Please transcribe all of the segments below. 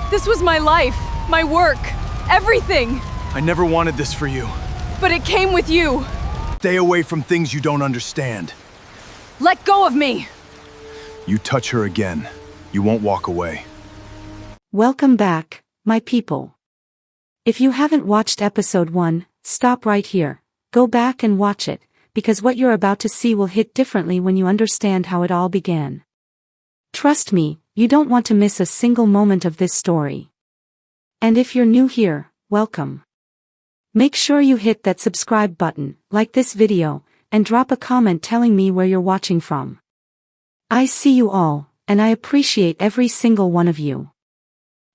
This was my life, my work, everything. I never wanted this for you. But it came with you. Stay away from things you don't understand. Let go of me. You touch her again, you won't walk away. Welcome back, my people. If you haven't watched episode 1, stop right here. Go back and watch it, because what you're about to see will hit differently when you understand how it all began. Trust me, you don't want to miss a single moment of this story. And if you're new here, welcome. Make sure you hit that subscribe button, like this video, and drop a comment telling me where you're watching from. I see you all, and I appreciate every single one of you.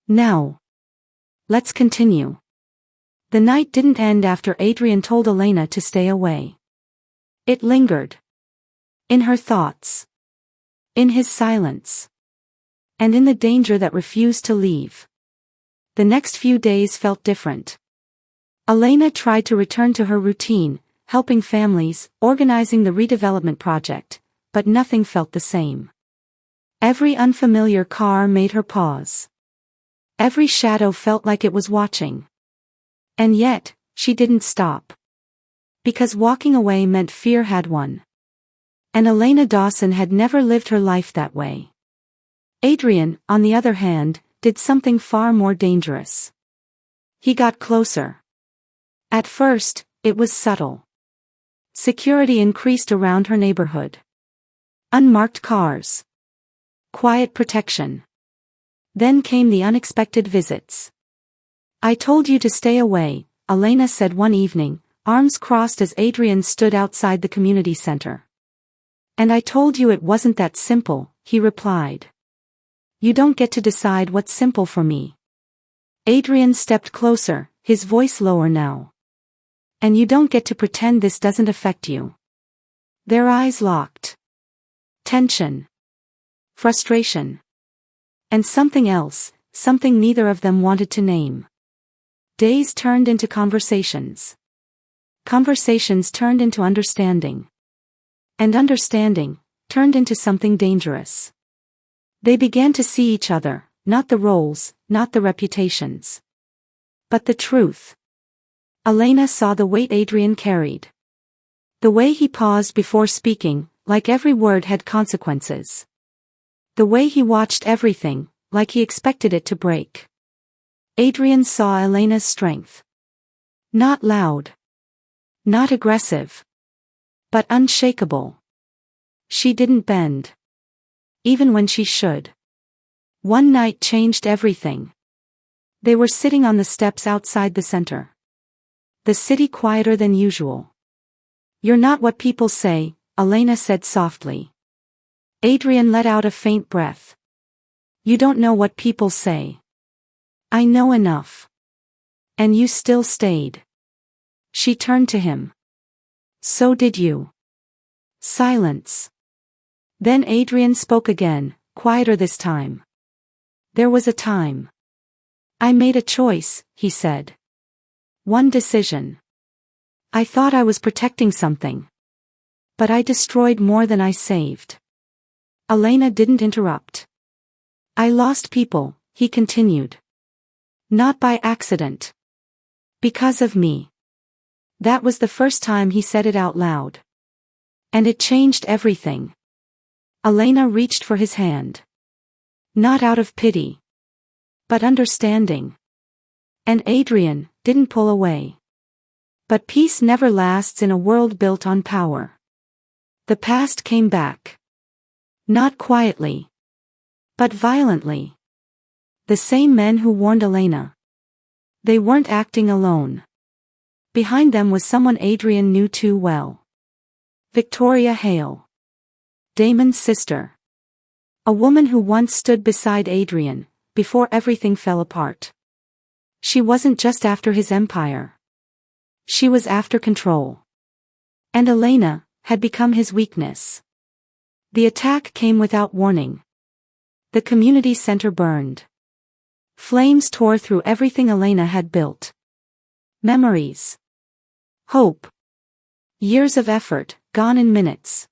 Now, let's continue. The night didn't end after Adrian told Elena to stay away. It lingered. In her thoughts. In his silence. And in the danger that refused to leave. The next few days felt different. Elena tried to return to her routine, helping families, organizing the redevelopment project, but nothing felt the same. Every unfamiliar car made her pause. Every shadow felt like it was watching. And yet, she didn't stop. Because walking away meant fear had won. And Elena Dawson had never lived her life that way. Adrian, on the other hand, did something far more dangerous. He got closer. At first, it was subtle. Security increased around her neighborhood. Unmarked cars. Quiet protection. Then came the unexpected visits. I told you to stay away, Elena said one evening, arms crossed as Adrian stood outside the community center. And I told you it wasn't that simple, he replied. You don't get to decide what's simple for me. Adrian stepped closer, his voice lower now. And you don't get to pretend this doesn't affect you. Their eyes locked. Tension. Frustration. And something else, something neither of them wanted to name. Days turned into conversations. Conversations turned into understanding. And understanding turned into something dangerous. They began to see each other, not the roles, not the reputations. But the truth. Elena saw the weight Adrian carried. The way he paused before speaking, like every word had consequences. The way he watched everything, like he expected it to break. Adrian saw Elena's strength. Not loud. Not aggressive. But unshakable. She didn't bend. Even when she should. One night changed everything. They were sitting on the steps outside the center. The city quieter than usual. You're not what people say, Elena said softly. Adrian let out a faint breath. You don't know what people say. I know enough. And you still stayed. She turned to him. So did you. Silence. Then Adrian spoke again, quieter this time. There was a time. I made a choice, he said. One decision. I thought I was protecting something. But I destroyed more than I saved. Elena didn't interrupt. I lost people, he continued. Not by accident. Because of me. That was the first time he said it out loud. And it changed everything. Elena reached for his hand. Not out of pity. But understanding. And Adrian didn't pull away. But peace never lasts in a world built on power. The past came back. Not quietly. But violently. The same men who warned Elena. They weren't acting alone. Behind them was someone Adrian knew too well. Victoria Hale. Damon's sister. A woman who once stood beside Adrian, before everything fell apart. She wasn't just after his empire. She was after control. And Elena had become his weakness. The attack came without warning. The community center burned. Flames tore through everything Elena had built. Memories. Hope. Years of effort, gone in minutes.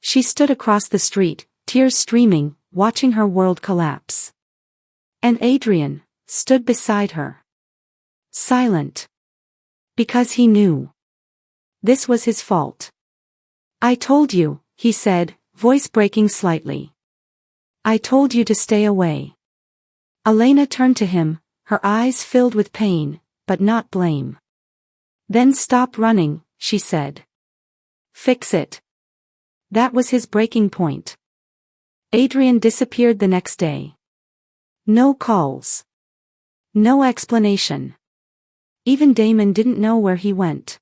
She stood across the street, tears streaming, watching her world collapse. And Adrian stood beside her. Silent. Because he knew. This was his fault. I told you, he said, voice breaking slightly. I told you to stay away. Elena turned to him, her eyes filled with pain, but not blame. Then stop running, she said. Fix it. That was his breaking point. Adrian disappeared the next day. No calls. No explanation. Even Damon didn't know where he went.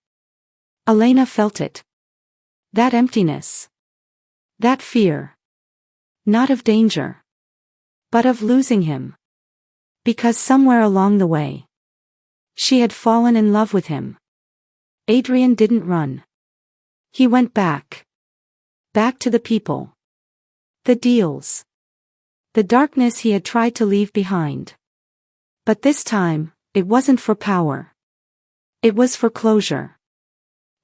Elena felt it. That emptiness. That fear. Not of danger. But of losing him. Because somewhere along the way, she had fallen in love with him. Adrian didn't run. He went back. Back to the people. The deals. The darkness he had tried to leave behind. But this time, it wasn't for power. It was for closure.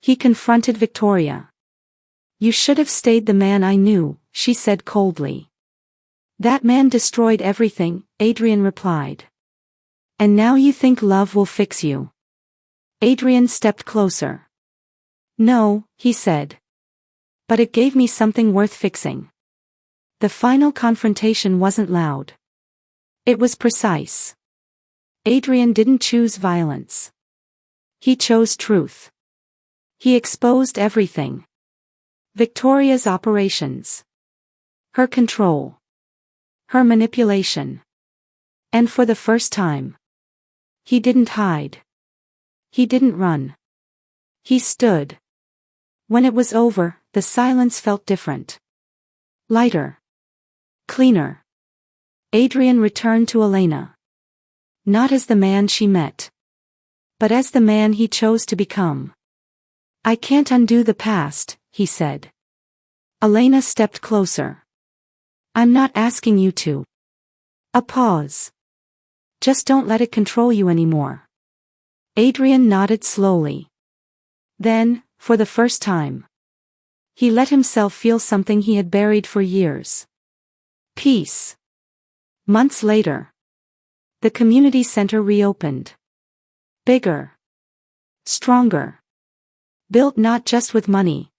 He confronted Victoria. You should have stayed the man I knew, she said coldly. That man destroyed everything, Adrian replied. And now you think love will fix you? Adrian stepped closer. No, he said. But it gave me something worth fixing. The final confrontation wasn't loud. It was precise. Adrian didn't choose violence. He chose truth. He exposed everything. Victoria's operations. Her control. Her manipulation. And for the first time, he didn't hide. He didn't run. He stood. When it was over, the silence felt different. Lighter. Cleaner. Adrian returned to Elena. Not as the man she met. But as the man he chose to become. I can't undo the past, he said. Elena stepped closer. I'm not asking you to. A pause. Just don't let it control you anymore. Adrian nodded slowly. Then, for the first time, he let himself feel something he had buried for years. Peace. Months later, the community center reopened. Bigger. Stronger. Built not just with money,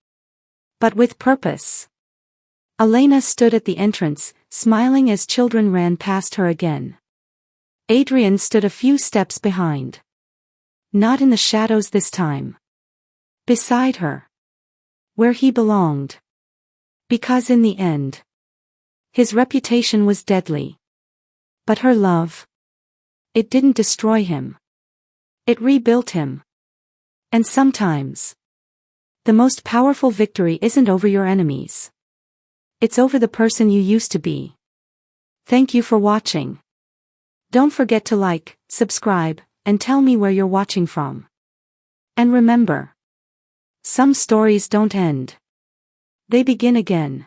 but with purpose. Elena stood at the entrance, smiling as children ran past her again. Adrian stood a few steps behind. Not in the shadows this time. Beside her. Where he belonged. Because in the end, his reputation was deadly. But her love, it didn't destroy him. It rebuilt him. And sometimes, the most powerful victory isn't over your enemies. It's over the person you used to be. Thank you for watching. Don't forget to like, subscribe, and tell me where you're watching from. And remember, some stories don't end. They begin again.